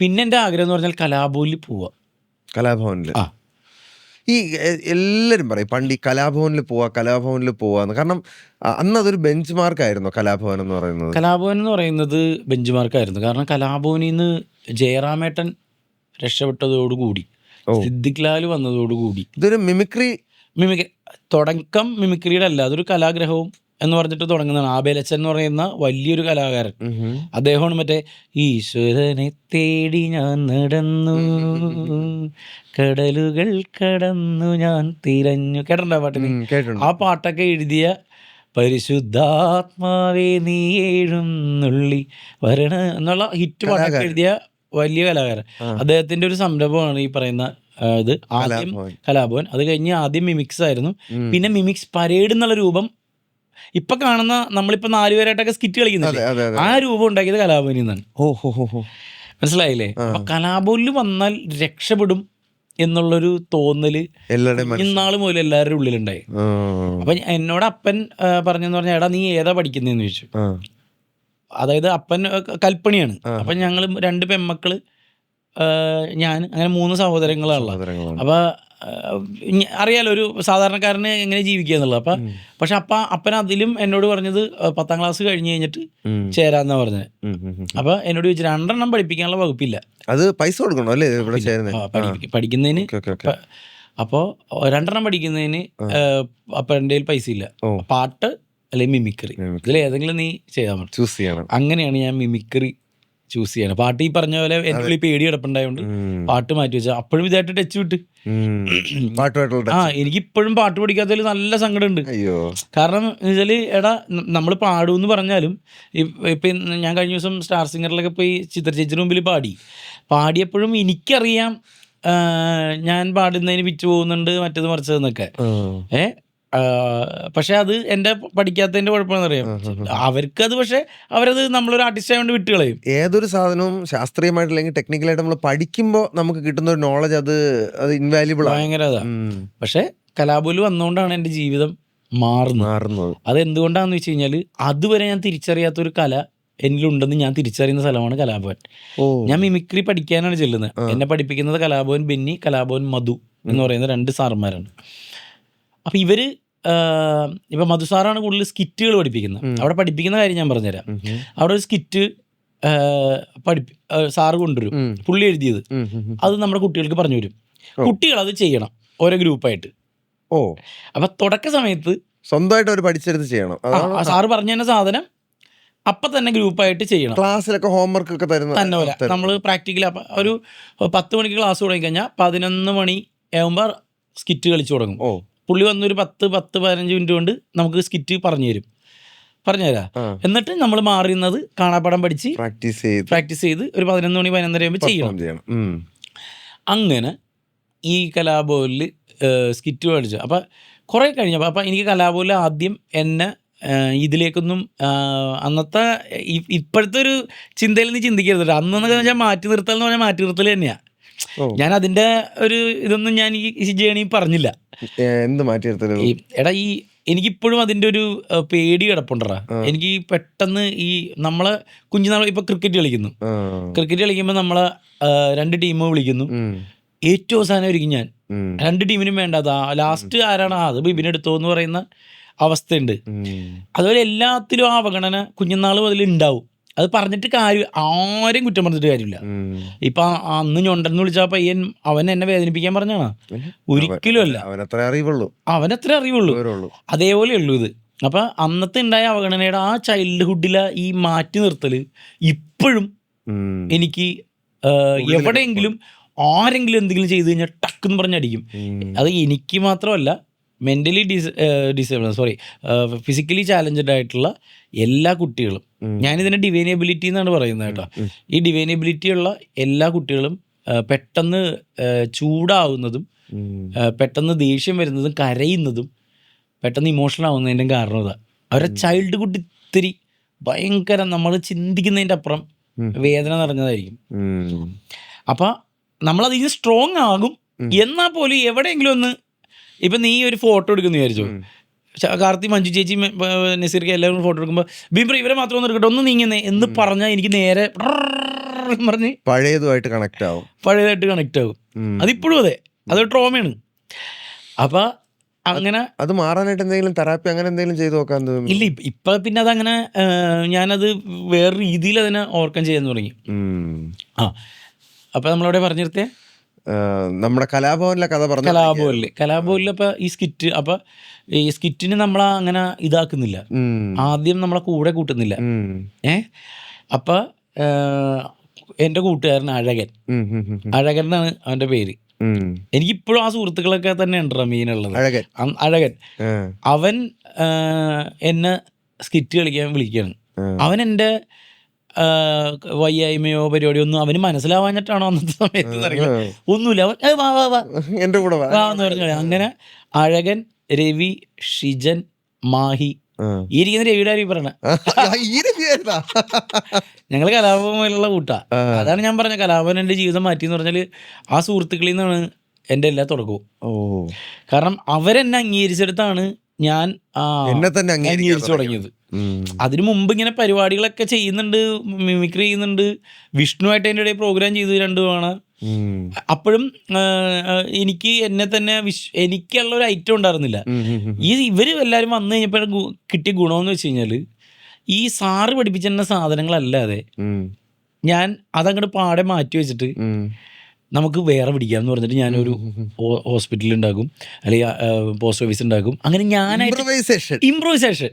പിന്നെ എൻ്റെ ആഗ്രഹം എന്ന് പറഞ്ഞാൽ കലാഭവനിൽ പോവുക. കലാഭവനിൽ ആ ഈ എല്ലാവരും പറയും പണ്ട് ഈ കലാഭവനിൽ പോവാന്ന്. കാരണം അന്ന് അതൊരു ബെഞ്ച് മാർക്കായിരുന്നു കലാഭവൻ എന്ന് പറയുന്നത്. കലാഭവൻ എന്ന് പറയുന്നത് ബെഞ്ച് മാർക്കായിരുന്നു. കാരണം കലാഭവനിൽ നിന്ന് ജയറാമേട്ടൻ രക്ഷപ്പെട്ടതോടുകൂടി, സിദ്ദിഖ് ലാൽ വന്നതോടുകൂടി ഇതൊരു മിമിക്രി തുടക്കം മിമിക്രിയുടെ അല്ല, അതൊരു കലാഗ്രഹവും എന്ന് പറഞ്ഞിട്ട് തുടങ്ങുന്നതാണ്. ആബേലച്ചൻ എന്ന് പറയുന്ന വലിയൊരു കലാകാരൻ, അദ്ദേഹമാണ് മറ്റേ ഈശ്വരനെ തേടി ഞാൻ നടന്നു കടലുകൾ കടന്നു ഞാൻ തിരഞ്ഞു, കേട്ടിട്ടുണ്ടോ പാട്ടിന്? കേട്ടിട്ടുണ്ട്. ആ പാട്ടൊക്കെ എഴുതിയ പരിശുദ്ധാത്മാവേ നീ എഴുന്നള്ളി വരണ എന്നുള്ള ഹിറ്റ് പാട്ടൊക്കെ എഴുതിയ വലിയ കലാകാരൻ. അദ്ദേഹത്തിന്റെ ഒരു സംരംഭമാണ് ഈ പറയുന്ന ഇത്. ആദ്യം കലാഭവൻ, അത് കഴിഞ്ഞ് ആദ്യം മിമിക്സ് ആയിരുന്നു. പിന്നെ മിമിക്സ് പരേഡ് എന്നുള്ള രൂപം ഇപ്പൊ കാണുന്ന നമ്മളിപ്പോ 4 പേരായിട്ടൊക്കെ സ്കിറ്റ് കളിക്കുന്നില്ലേ, ആ രൂപം ഉണ്ടാക്കിയത് കലാഭവനിൽ നിന്നാണ്. മനസ്സിലായില്ലേ? അപ്പൊ കലാഭവനിൽ വന്നാൽ രക്ഷപ്പെടും എന്നുള്ളൊരു തോന്നല് ഇന്നാള് മുതൽ എല്ലാവരുടെ ഉള്ളിലുണ്ടായി. അപ്പൊ എന്നോട് അപ്പൻ പറഞ്ഞെന്ന് പറഞ്ഞാൽ, എടാ നീ ഏതാ പഠിക്കുന്നതെന്ന് ചോദിച്ചു. അതായത് അപ്പൻ കൽപ്പണിയാണ്. അപ്പൊ ഞങ്ങൾ 2 പെൺമക്കള്, ഞാൻ, അങ്ങനെ 3 സഹോദരങ്ങളാണല്ലോ. അപ്പൊ അറിയാലോ ഒരു സാധാരണക്കാരന് എങ്ങനെ ജീവിക്കുക എന്നുള്ളത്. പക്ഷെ അപ്പൻ അതിലും എന്നോട് പറഞ്ഞത് 10ാം ക്ലാസ് കഴിഞ്ഞ് കഴിഞ്ഞിട്ട് ചേരാന്നാ പറഞ്ഞത്. അപ്പൊ എന്നോട് ചോദിച്ചു, 2 പഠിപ്പിക്കാനുള്ള വകുപ്പില്ല, അത് പൈസ കൊടുക്കണോ അല്ലേ പഠിക്കുന്നതിന്. അപ്പോൾ 2 പഠിക്കുന്നതിന് അപ്പൻ്റെ പൈസ ഇല്ല. പാട്ട് അല്ലെങ്കിൽ മിമിക്രി, ഇതിലേതെങ്കിലും നീ ചെയ്താൽ മതി, ചൂസ് ചെയ്യണം. അങ്ങനെയാണ് ഞാൻ മിമിക്രി ചൂസ് ചെയ്യണം. പാട്ട് ഈ പറഞ്ഞ പോലെ എൻ്റെ ഉള്ളിൽ പേടി കിടപ്പുണ്ടായതുകൊണ്ട് പാട്ട് മാറ്റി വെച്ചാൽ അപ്പോഴും ഇതായിട്ട് ടച്ച് വിട്ട്. എനിക്കിപ്പോഴും പാട്ട് പഠിക്കാത്തതിൽ നല്ല സങ്കടമുണ്ട്. കാരണം എന്ന് വെച്ചാൽ, എടാ നമ്മൾ പാടുമെന്ന് പറഞ്ഞാലും ഇപ്പം ഞാൻ കഴിഞ്ഞ ദിവസം സ്റ്റാർ സിംഗറിലൊക്കെ പോയി ചിത്ര ചേച്ചിയുടെ മുമ്പിൽ പാടിയപ്പോഴും എനിക്കറിയാം ഞാൻ പാടുന്നതിന് പിച്ചു പോകുന്നുണ്ട്, മറ്റേത് മറിച്ചതെന്നൊക്കെ. പക്ഷെ അത് എൻ്റെ പഠിക്കാത്തതിൻ്റെ കുഴപ്പമെന്നറിയാം അവർക്കത്. പക്ഷെ അവരത് നമ്മളൊരു ആർട്ടിസ്റ്റ് ആയതുകൊണ്ട് വിട്ടുകളയും. ഏതൊരു സാധനവും ശാസ്ത്രീയമായിട്ട് അല്ലെങ്കിൽ ടെക്നിക്കലായിട്ട് നമ്മൾ പഠിക്കുമ്പോൾ നമുക്ക് കിട്ടുന്ന ഒരു നോളജ് അത് ഇൻവാല്യുബിൾ, ഭയങ്കര അതാ. പക്ഷെ കലാഭവനിൽ വന്നുകൊണ്ടാണ് എൻ്റെ ജീവിതം മാറുന്നത്. അതെന്തുകൊണ്ടാണെന്ന് വെച്ച് കഴിഞ്ഞാൽ, അതുവരെ ഞാൻ തിരിച്ചറിയാത്തൊരു കല എന്നിലുണ്ടെന്ന് ഞാൻ തിരിച്ചറിയുന്ന സ്ഥലമാണ് കലാഭവൻ. ഞാൻ മിമിക്രി പഠിക്കാനാണ് ചെല്ലുന്നത്. എന്നെ പഠിപ്പിക്കുന്നത് കലാഭവൻ ബെന്നി, കലാഭവൻ മധു എന്ന് പറയുന്ന 2 സാറന്മാരാണ്. അപ്പം ഇവര് ഇപ്പം മധു സാറാണ് കൂടുതൽ സ്കിറ്റുകൾ പഠിപ്പിക്കുന്നത്. അവിടെ പഠിപ്പിക്കുന്ന കാര്യം ഞാൻ പറഞ്ഞുതരാം. അവിടെ ഒരു സ്കിറ്റ് സാറ് കൊണ്ടുവരും, പുള്ളി എഴുതിയത്. അത് നമ്മുടെ കുട്ടികൾക്ക് പറഞ്ഞു തരും. കുട്ടികൾ അത് ചെയ്യണം ഓരോ ഗ്രൂപ്പായിട്ട്. അപ്പം തുടക്ക സമയത്ത് സ്വന്തമായിട്ട് അവർ പഠിച്ചെടുത്ത് ചെയ്യണം. സാറ് പറഞ്ഞു തന്നെ സാധനം അപ്പം തന്നെ ഗ്രൂപ്പായിട്ട് ചെയ്യണം. ക്ലാസ്സിലൊക്കെ ഹോംവർക്ക് ഒക്കെ തന്നെ പോലെ നമ്മൾ പ്രാക്ടിക്കൽ. ഒരു 10 മണിക്ക് ക്ലാസ് തുടങ്ങിക്കഴിഞ്ഞാൽ 11 മണി ആകുമ്പോൾ സ്കിറ്റ് കളിച്ചു തുടങ്ങും. പുള്ളി വന്നൊരു 10-15 മിനിറ്റ് കൊണ്ട് നമുക്ക് സ്കിറ്റ് പറഞ്ഞുതരാം. എന്നിട്ട് നമ്മൾ മാറുന്നത് കാണാപ്പാടം പഠിച്ച് പ്രാക്ടീസ് ചെയ്ത് ഒരു 11 മണി 11:30 ആകുമ്പോൾ ചെയ്യണം. അങ്ങനെ ഈ കലാഭവനിൽ സ്കിറ്റ് പഠിച്ചു. അപ്പം കുറേ കഴിഞ്ഞപ്പോൾ അപ്പം എനിക്ക് കലാഭവനിൽ ആദ്യം എന്നെ ഇതിലേക്കൊന്നും അന്നത്തെ ഇപ്പോഴത്തെ ഒരു ചിന്തയിൽ നിന്ന് ചിന്തിക്കരുത്. അന്നെന്നൊക്കെ വെച്ചാൽ മാറ്റി നിർത്തൽ എന്ന് പറഞ്ഞാൽ മാറ്റി നിർത്തൽ തന്നെയാണ്. ഞാൻ അതിൻ്റെ ഒരു ഇതൊന്നും ഞാൻ ഈ ജേണി പറഞ്ഞില്ല. എന്ത് മാറ്റി നിർത്തൽ? എടാ എനിക്കിപ്പോഴും അതിൻ്റെ ഒരു പേടി കിടപ്പുണ്ടടാ. എനിക്ക് പെട്ടെന്ന് നമ്മളെ കുഞ്ഞുനാൾ ഇപ്പം ക്രിക്കറ്റ് കളിക്കുമ്പോൾ നമ്മളെ 2 ടീം വിളിക്കുന്നു. ഏറ്റവും അവസാനം ആയിരിക്കും ഞാൻ. 2 ടീമിനും വേണ്ടതാ, ലാസ്റ്റ് ആരാണ് അത് ബിബിനെടുത്തോ എന്ന് പറയുന്ന അവസ്ഥയുണ്ട്. അതുപോലെ എല്ലാത്തിലും ആ അവഗണന കുഞ്ഞുനാൾ മുതൽ ഉണ്ടാവും. അത് പറഞ്ഞിട്ട് ആരെയും കുറ്റം പറഞ്ഞിട്ട് കാര്യമില്ല. ഇപ്പൊ അന്ന് ഞൊണ്ടെന്ന് വിളിച്ച പയ്യൻ അവൻ എന്നെ വേദനിപ്പിക്കാൻ പറഞ്ഞാണ്? ഒരിക്കലും അല്ല. അവനത്ര അറിവുള്ളൂ. അതേപോലെ ഉള്ളൂ ഇത്. അപ്പൊ അന്നത്തെ ഉണ്ടായ അവഗണനയുടെ ആ ചൈൽഡ്ഹുഡിലെ ഈ മാറ്റി നിർത്തല് ഇപ്പോഴും എനിക്ക് എവിടെയെങ്കിലും ആരെങ്കിലും എന്തെങ്കിലും ചെയ്ത് കഴിഞ്ഞാൽ ടക്കെന്ന് പറഞ്ഞടിക്കും. അത് എനിക്ക് മാത്രമല്ല, മെൻ്റലി ഫിസിക്കലി ചാലഞ്ചഡ് ആയിട്ടുള്ള എല്ലാ കുട്ടികളും, ഞാനിതിനെ ഡിവൈൻ എബിലിറ്റി എന്നാണ് പറയുന്നത് കേട്ടോ. ഈ ഡിവൈൻ എബിലിറ്റി ഉള്ള എല്ലാ കുട്ടികളും പെട്ടെന്ന് ചൂടാവുന്നതും പെട്ടെന്ന് ദേഷ്യം വരുന്നതും കരയുന്നതും പെട്ടെന്ന് ഇമോഷണൽ ആവുന്നതിൻ്റെ കാരണം ഇതാ. അവരുടെ ചൈൽഡ്ഹുഡ് ഇത്തിരി ഭയങ്കര നമ്മൾ ചിന്തിക്കുന്നതിൻ്റെ അപ്പുറം വേദന നിറഞ്ഞതായിരിക്കും. അപ്പം നമ്മളതിന് സ്ട്രോങ് ആകും. എന്നാൽ പോലും എവിടെയെങ്കിലും ഒന്ന്, ഇപ്പം നീ ഒരു ഫോട്ടോ എടുക്കുന്നു വിചാരിച്ചോ, കാർത്തി, മഞ്ജു ചേച്ചി, നസീർക്ക് എല്ലാവരും ഫോട്ടോ എടുക്കുമ്പോൾ ബിംബ്ര ഇവരെ മാത്രം ഒന്ന് എടുക്കട്ടെ, ഒന്ന് നീങ്ങുന്നേ എന്ന് പറഞ്ഞാൽ എനിക്ക് നേരെ പറഞ്ഞ് പഴയതുമായിട്ട് കണക്ട് ആവും. പഴയതായിട്ട് കണക്ട് ആകും. അതിപ്പോഴും അതെ, അത് ട്രോമയാണ്. അപ്പൊ അങ്ങനെ അത് മാറാനായിട്ട് എന്തെങ്കിലും തെറാപ്പി അങ്ങനെ എന്തെങ്കിലും ചെയ്ത് നോക്കാൻ തോന്നുന്നു? ഇല്ല, ഇപ്പൊ പിന്നെ അതങ്ങനെ ഞാനത് വേറെ രീതിയിൽ അതിനെ ഓവർകം ചെയ്യാൻ തുടങ്ങി. ആ അപ്പൊ നമ്മളവിടെ പറഞ്ഞു നിർത്തിയ നമ്മുടെ കലാഭവനിലെ കഥ പറഞ്ഞു. കലാഭവനിൽ അപ്പൊ ഈ സ്കിറ്റ്, അപ്പൊ ഈ സ്കിറ്റിന് നമ്മളെ അങ്ങനെ ഇതാക്കുന്നില്ല, ആദ്യം നമ്മളെ കൂടെ കൂട്ടുന്നില്ല. അപ്പൊ എൻ്റെ കൂട്ടുകാരൻ അഴകൻ എന്നാണ് അവന്റെ പേര്. എനിക്കിപ്പോഴും ആ സുഹൃത്തുക്കളൊക്കെ തന്നെ ഉണ്ട് മീനുള്ളത്. അഴകൻ അവൻ എന്നെ സ്കിറ്റ് കളിക്കാൻ വിളിക്കുകയാണ്. അവൻ എൻ്റെ വയ്യായ്മയോ പരിപാടിയോ ഒന്നും അവന് മനസ്സിലാവാഞ്ഞിട്ടാണോ അന്നത്തെ സമയത്ത് അറിയില്ല, ഒന്നുമില്ല. അവൻ വാ എൻ്റെ കൂടെ എന്ന് പറഞ്ഞു. അങ്ങനെ അഴകൻ, രവി, ഷിജൻ, മാഹി, ഈ ഇരിക്കുന്ന രവിയുടെ ആരും പറയണ ഞങ്ങള് കലാഭവനിലുള്ള കൂട്ടാ. അതാണ് ഞാൻ പറഞ്ഞ കലാഭവൻ എൻ്റെ ജീവിതം മാറ്റിയെന്ന് പറഞ്ഞാല് ആ സുഹൃത്തുക്കളിൽ നിന്നാണ് എൻ്റെ എല്ലാ തുടക്കവും. കാരണം അവരെന്നെ അംഗീകരിച്ചെടുത്താണ് ഞാൻ അംഗീകരിച്ചു തുടങ്ങിയത്. അതിനു മുമ്പ് ഇങ്ങനെ പരിപാടികളൊക്കെ ചെയ്യുന്നുണ്ട്, മിമിക്രി ചെയ്യുന്നുണ്ട്, വിഷ്ണുവായിട്ട് അതിൻ്റെ ഇടയിൽ പ്രോഗ്രാം ചെയ്തു 2 തവണ. അപ്പോഴും എനിക്ക് എന്നെ തന്നെ എനിക്കുള്ള ഒരു ഐറ്റം ഉണ്ടായിരുന്നില്ല. ഇവര് എല്ലാവരും വന്നു കഴിഞ്ഞപ്പോൾ കിട്ടിയ ഗുണമെന്ന് വെച്ച് കഴിഞ്ഞാൽ ഈ സാറ് പഠിപ്പിച്ചെന്ന സാധനങ്ങളല്ലാതെ ഞാൻ അതങ്ങോട്ട് പാടെ മാറ്റി വെച്ചിട്ട് നമുക്ക് വേറെ പിടിക്കാം എന്ന് പറഞ്ഞിട്ട് ഞാനൊരു ഹോസ്പിറ്റൽ ഉണ്ടാക്കും, അല്ലെങ്കിൽ പോസ്റ്റ് ഓഫീസ് ഉണ്ടാക്കും. അങ്ങനെ ഞാനായിട്ട് ഇംപ്രൂവൈസേഷൻ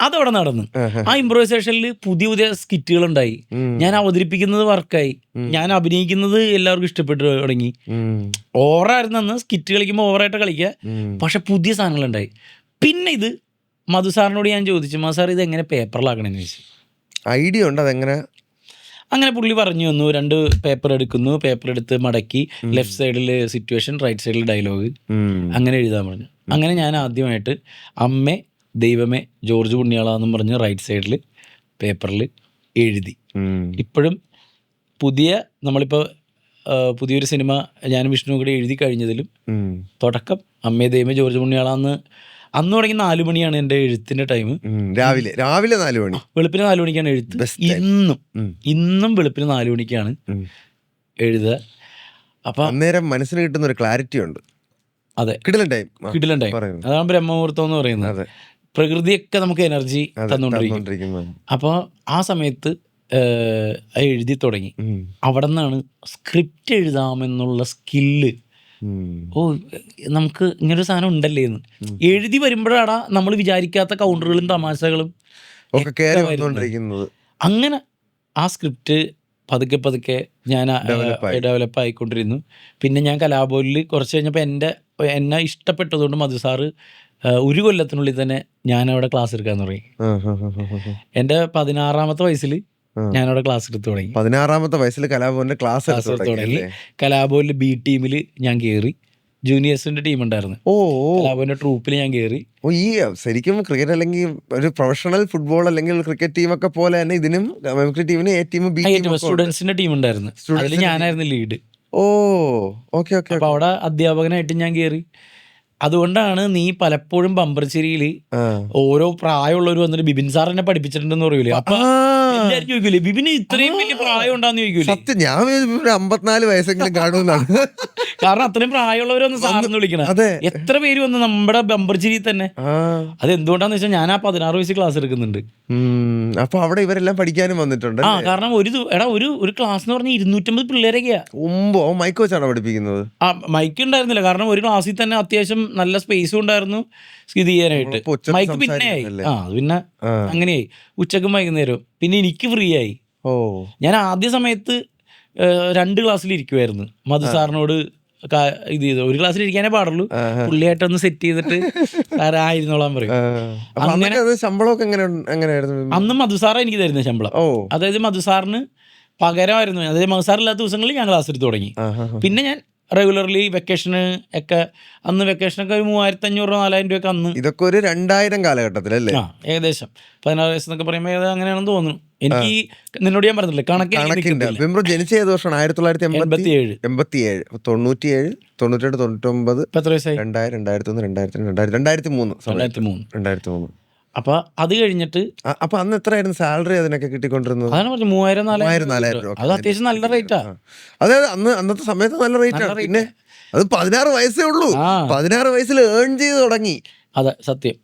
അതവിടെ നടന്നു. ആ ഇംപ്രൂവൈസേഷനിൽ പുതിയ സ്കിറ്റുകൾ ഉണ്ടായി, ഞാൻ അവതരിപ്പിക്കുന്നത് വർക്കായി, ഞാൻ അഭിനയിക്കുന്നത് എല്ലാവർക്കും ഇഷ്ടപ്പെട്ടു തുടങ്ങി. ഓവറായിരുന്നു അന്ന്, സ്കിറ്റ് കളിക്കുമ്പോൾ ഓവറായിട്ട് കളിക്കുക, പക്ഷെ പുതിയ സാധനങ്ങളുണ്ടായി. പിന്നെ ഇത് മധുസാറിനോട് ഞാൻ ചോദിച്ചു, മധുസാർ ഇത് എങ്ങനെ പേപ്പറിലാക്കണമെന്ന് ചോദിച്ചു. ഐഡിയ ഉണ്ട് അതെങ്ങനെ? അങ്ങനെ പുള്ളി പറഞ്ഞു തന്നു. 2 പേപ്പർ എടുക്കുന്നു, പേപ്പർ എടുത്ത് മടക്കി ലെഫ്റ്റ് സൈഡിൽ സിറ്റുവേഷൻ, റൈറ്റ് സൈഡിൽ ഡയലോഗ്, അങ്ങനെ എഴുതാൻ പറഞ്ഞു. അങ്ങനെ ഞാൻ ആദ്യമായിട്ട് അമ്മേ ദൈവമേ ജോർജ് പുണ്യാളെന്നും പറഞ്ഞ് റൈറ്റ് സൈഡിൽ പേപ്പറിൽ എഴുതി. ഇപ്പോഴും നമ്മളിപ്പോൾ പുതിയൊരു സിനിമ ഞാൻ വിഷ്ണു കൂടെ എഴുതി കഴിഞ്ഞതിലും തുടക്കം അമ്മേ ദൈവമേ ജോർജ് പുണ്യാളെന്ന് അന്ന് തുടങ്ങി 4 മണിയാണ് എൻ്റെ എഴുത്തിന്റെ ടൈം. രാവിലെ 4 മണി, വെളുപ്പിന് 4 മണിക്കാണ് എഴുത്ത്. ഇന്നും വെളുപ്പിന് 4 മണിക്കാണ് എഴുതുക. അപ്പൊ അന്നേരം മനസ്സിന് കിട്ടുന്ന ഒരു ക്ലാരിറ്റി ഉണ്ട്. അതെ, കിടിലൻ ടൈം. അതാണ് ബ്രഹ്മമുഹൂർത്തം എന്ന് പറയുന്നത്. പ്രകൃതിയൊക്കെ നമുക്ക് എനർജി തന്നുകൊണ്ടിരിക്കും. അപ്പോൾ ആ സമയത്ത് എഴുതി തുടങ്ങി. അവിടെ നിന്നാണ് സ്ക്രിപ്റ്റ് എഴുതാമെന്നുള്ള സ്കില്ല്, നമുക്ക് ഇങ്ങനൊരു സാധനം ഉണ്ടല്ലേ എന്ന് എഴുതി വരുമ്പോഴാണ് നമ്മൾ വിചാരിക്കാത്ത കൗണ്ടറുകളും തമാശകളും അങ്ങനെ ആ സ്ക്രിപ്റ്റ് പതുക്കെ ഞാൻ ഡെവലപ്പ് ആയിക്കൊണ്ടിരുന്നു. പിന്നെ ഞാൻ കലാഭവനിൽ കുറച്ച് കഴിഞ്ഞപ്പോൾ എന്നെ ഇഷ്ടപ്പെട്ടതുകൊണ്ട് മധുസാറ് 1 കൊല്ലത്തിനുള്ളിൽ തന്നെ ഞാനവിടെ ക്ലാസ് എടുക്കാൻ തുടങ്ങി. എൻ്റെ 16-ാമത്തെ വയസ്സിൽ ഞാനവിടെ ക്ലാസ് എടുത്ത് തുടങ്ങി. 16-ാമത്തെ വയസ്സിൽ കലാഭവന്റെ ക്ലാസ് എടുത്ത് തുടങ്ങി. കലാഭവനിൽ ബി ടീമിൽ ഞാൻ കയറി. ജൂനിയേഴ്സിന്റെ ടീം ഉണ്ടായിരുന്നു, കലാഭവന്റെ ട്രൂപ്പിൽ ഞാൻ കയറി. ഈ ശരിക്കും ക്രിക്കറ്റ് അല്ലെങ്കിൽ ഒരു പ്രൊഫഷണൽ ഫുട്ബോൾ അല്ലെങ്കിൽ ക്രിക്കറ്റ് ടീമൊക്കെ പോലെ തന്നെ ഇതിനും ടീമിന് എ ടീം ബി ടീം സ്റ്റുഡൻസിന്റെ ടീം ഉണ്ടായിരുന്നു, അതിൽ ഞാനായിരുന്നു ലീഡ്. ഓക്കെ. അപ്പൊ അവിടെ അധ്യാപകനായിട്ട് ഞാൻ കയറി. അതുകൊണ്ടാണ് നീ പലപ്പോഴും ബമ്പർശ്ശേരിയിൽ ഓരോ പ്രായമുള്ളവർ വന്നിട്ട് ബിബിൻ സാർ എന്നെ പഠിപ്പിച്ചിട്ടുണ്ടെന്ന് പറയൂലേ. അപ്പൊ എല്ലാവരും ചോദിക്കൂലേ ബിബിന് ഇത്രയും വലിയ പ്രായം ഉണ്ടാന്ന് ചോദിക്കൂലേ. സത്യം, ഞാൻ 54 വയസ്സെങ്കിലും കാണുമെന്നാണ്. കാരണം അത്രയും പ്രായമുള്ളവരൊന്ന് സാറിന് വിളിക്കണം. എത്ര പേര് വന്നു നമ്മുടെ ബമ്പർശ്ശേരിയിൽ തന്നെ. അത് എന്തുകൊണ്ടാന്ന് വെച്ചാൽ ഞാൻ ആ 16 വയസ്സിൽ ക്ലാസ് എടുക്കുന്നുണ്ട്. അപ്പൊ അവിടെ ഇവരെല്ലാം പഠിക്കാനും വന്നിട്ടുണ്ട്. കാരണം ഒരു ക്ലാസ് എന്ന് പറഞ്ഞാൽ 250 പിള്ളേരൊക്കെയാ. മൈക്ക് വെച്ചാണ് പഠിപ്പിക്കുന്നത്. മൈക്ക് ഉണ്ടായിരുന്നില്ല, കാരണം ഒരു ക്ലാസ്സിൽ തന്നെ അത്യാവശ്യം നല്ല സ്പേസും ഉണ്ടായിരുന്നു ഇത് ചെയ്യാനായിട്ട്. മൈക്ക് പിന്നെയായി, പിന്നെ അങ്ങനെയായി. ഉച്ചക്കും വൈകുന്നേരവും പിന്നെ എനിക്ക് ഫ്രീ ആയി. ഞാൻ ആദ്യ സമയത്ത് 2 ക്ലാസ്സിൽ ഇരിക്കുമായിരുന്നു. മധുസാറിനോട് ഇത് ചെയ്തു, ഒരു ക്ലാസ്സിൽ ഇരിക്കാനേ പാടുള്ളൂ, പുള്ളിയായിട്ടൊന്ന് സെറ്റ് ചെയ്തിട്ട് ആയിരുന്നോളാൻ പറയും. അങ്ങനെ ശമ്പളമൊക്കെ എങ്ങനെയായിരുന്നു? അന്ന് മധുസാറ എനിക്ക് തരുന്ന ശമ്പളം. അതായത് മധുസാറിന് പകരമായിരുന്നു. അതായത് മധുസാറില്ലാത്ത ദിവസങ്ങളിൽ ഞാൻ ക്ലാസ് എടുത്ത് തുടങ്ങി. പിന്നെ ഞാൻ റെഗുലർലി വെക്കേഷന് ഒക്കെ, അന്ന് വെക്കേഷനൊക്കെ ഒരു 3500-4000 രൂപയൊക്കെ അന്ന്. ഇതൊക്കെ ഒരു 2000 കാലഘട്ടത്തിലല്ലേ? ഏകദേശം 16 വയസ്സെന്നൊക്കെ പറയുമ്പോൾ അങ്ങനെയാണെന്ന് തോന്നുന്നു. എനിക്ക് നിന്നോട് ഞാൻ പറഞ്ഞില്ലേ കണക്കിന്റെ. വിംബ്രോ ജനിച്ച ഏത് വർഷമാണ്? 1987, 97, 98, 99, 2000, 2001, 2002, 2003. അപ്പൊ അത് കഴിഞ്ഞിട്ട് അപ്പൊ അന്ന് എത്രയായിരുന്നു സാലറി അതിനൊക്കെ കിട്ടിക്കൊണ്ടിരുന്നത്? അതാണ് പറഞ്ഞു 3000-4000 രൂപ. അത് അത്യാവശ്യം നല്ല റേറ്റാ. അതായത് അന്നത്തെ സമയത്ത് നല്ല റേറ്റ് ആണ്. പിന്നെ അത് 16 വയസ്സേ ഉള്ളൂ. ആ 16 വയസ്സിൽ ഏൺ ചെയ്ത് തുടങ്ങി. അതെ സത്യം.